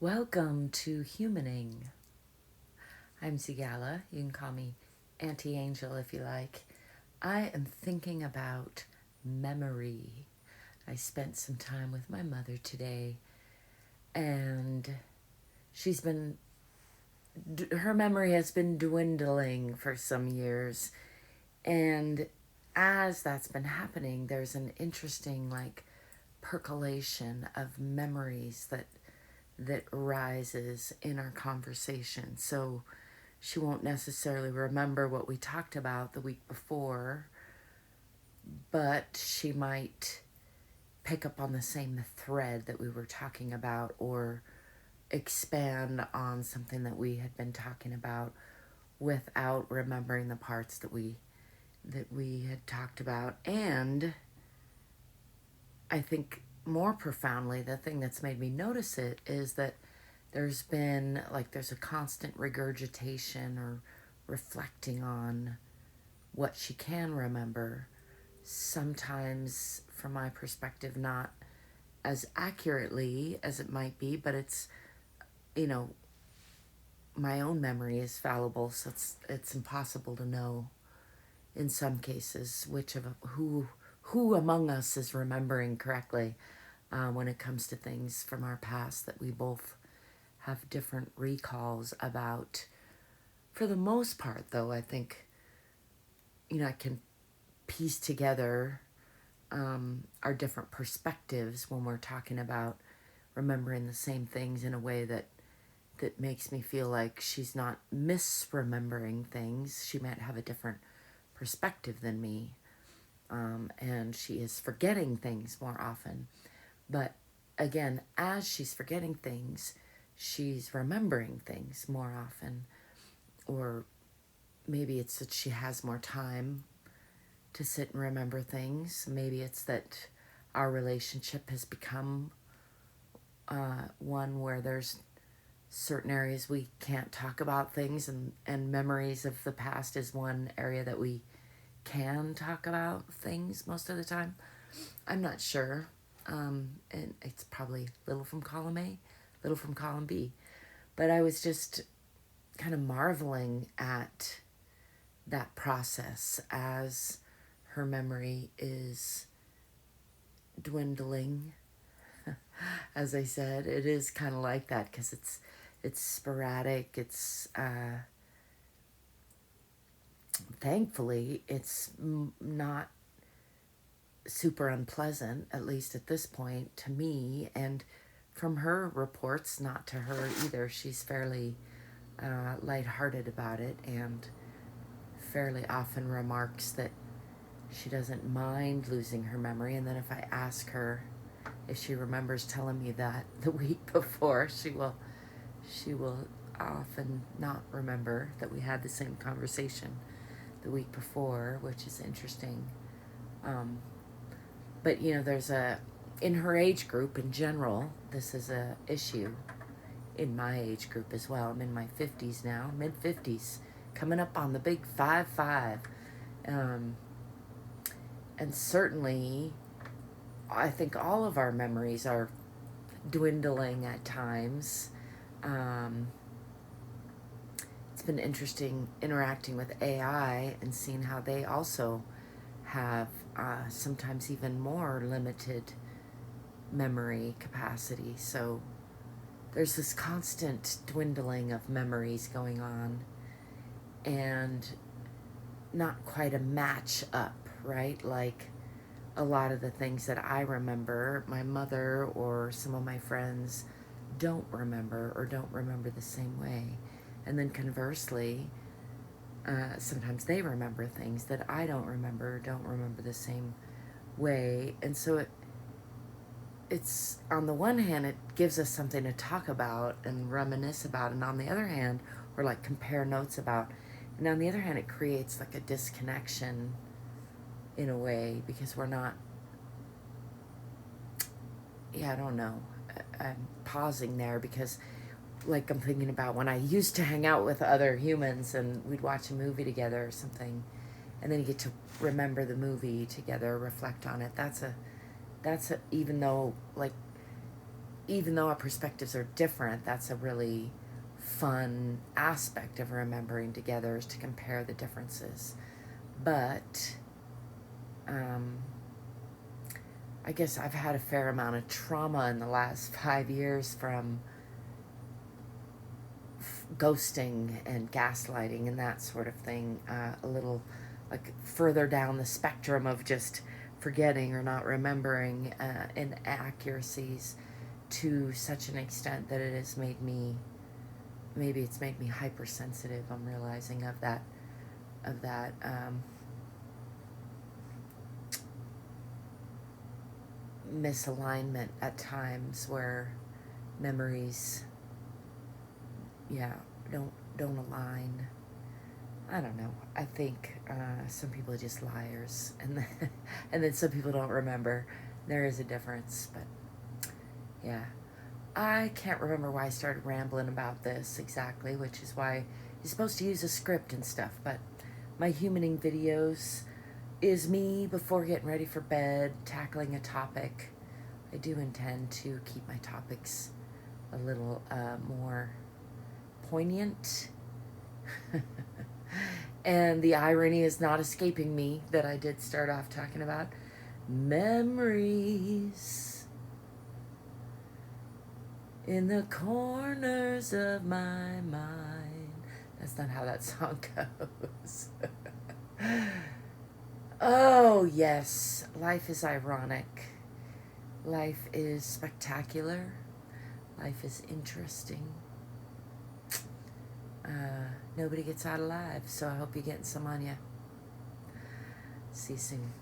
Welcome to Humaning. I'm ZGALA. You can call me Auntie Angel if you like. I am thinking about memory. I spent some time with my mother today, and her memory has been dwindling for some years. And as that's been happening, there's an interesting, percolation of memories that rises in our conversation. So she won't necessarily remember what we talked about the week before, but she might pick up on the same thread that we were talking about or expand on something that we had been talking about without remembering the parts that we had talked about. And I think more profoundly, the thing that's made me notice it is that there's a constant regurgitation or reflecting on what she can remember. Sometimes, from my perspective, not as accurately as it might be, but it's, my own memory is fallible, so it's impossible to know in some cases who among us is remembering correctly when it comes to things from our past that we both have different recalls about. For the most part, though, I think, I can piece together our different perspectives when we're talking about remembering the same things in a way that makes me feel like she's not misremembering things. She might have a different perspective than me, and she is forgetting things more often. But again, as she's forgetting things, she's remembering things more often. Or maybe it's that she has more time to sit and remember things. Maybe it's that our relationship has become one where there's certain areas we can't talk about things, and memories of the past is one area that we can talk about things most of the time. I'm not sure. And it's probably little from column A, little from column B. But I was just kind of marveling at that process as her memory is dwindling. As I said, it is kind of like that because it's sporadic. It's thankfully it's not super unpleasant, at least at this point, to me, and from her reports, not to her either. She's fairly lighthearted about it and fairly often remarks that she doesn't mind losing her memory. And then if I ask her if she remembers telling me that the week before, she will often not remember that we had the same conversation the week before, which is interesting. But there's in her age group in general, this is a issue. In my age group as well. I'm in my 50s now, mid-50s, coming up on the big 5-5. And certainly, I think all of our memories are dwindling at times. It's been interesting interacting with AI and seeing how they also have sometimes even more limited memory capacity. So there's this constant dwindling of memories going on and not quite a match up, right? Like a lot of the things that I remember, my mother or some of my friends don't remember or don't remember the same way. And then conversely, sometimes they remember things that I don't remember the same way. And so it's on the one hand, it gives us something to talk about and reminisce about, and on the other hand, or like compare notes about, and on the other hand, it creates like a disconnection in a way because we're not, I don't know. I'm pausing there because like I'm thinking about when I used to hang out with other humans and we'd watch a movie together or something, and then you get to remember the movie together, reflect on it. That's a even though like even though our perspectives are different, that's a really fun aspect of remembering together, is to compare the differences. But I guess I've had a fair amount of trauma in the last 5 years from ghosting and gaslighting and that sort of thing, a little like further down the spectrum of just forgetting or not remembering inaccuracies, to such an extent that it has made me, maybe it's made me hypersensitive. I'm realizing of that misalignment at times, where memories, yeah, don't align. I don't know. I think some people are just liars, and then some people don't remember. There is a difference, but yeah, I can't remember why I started rambling about this exactly, which is why you're supposed to use a script and stuff. But my humaning videos is me before getting ready for bed, tackling a topic. I do intend to keep my topics a little more poignant. And the irony is not escaping me that I did start off talking about memories in the corners of my mind. That's not how that song goes. Oh, yes. Life is ironic. Life is spectacular. Life is interesting. Nobody gets out alive, so I hope you're getting some on you. See you soon.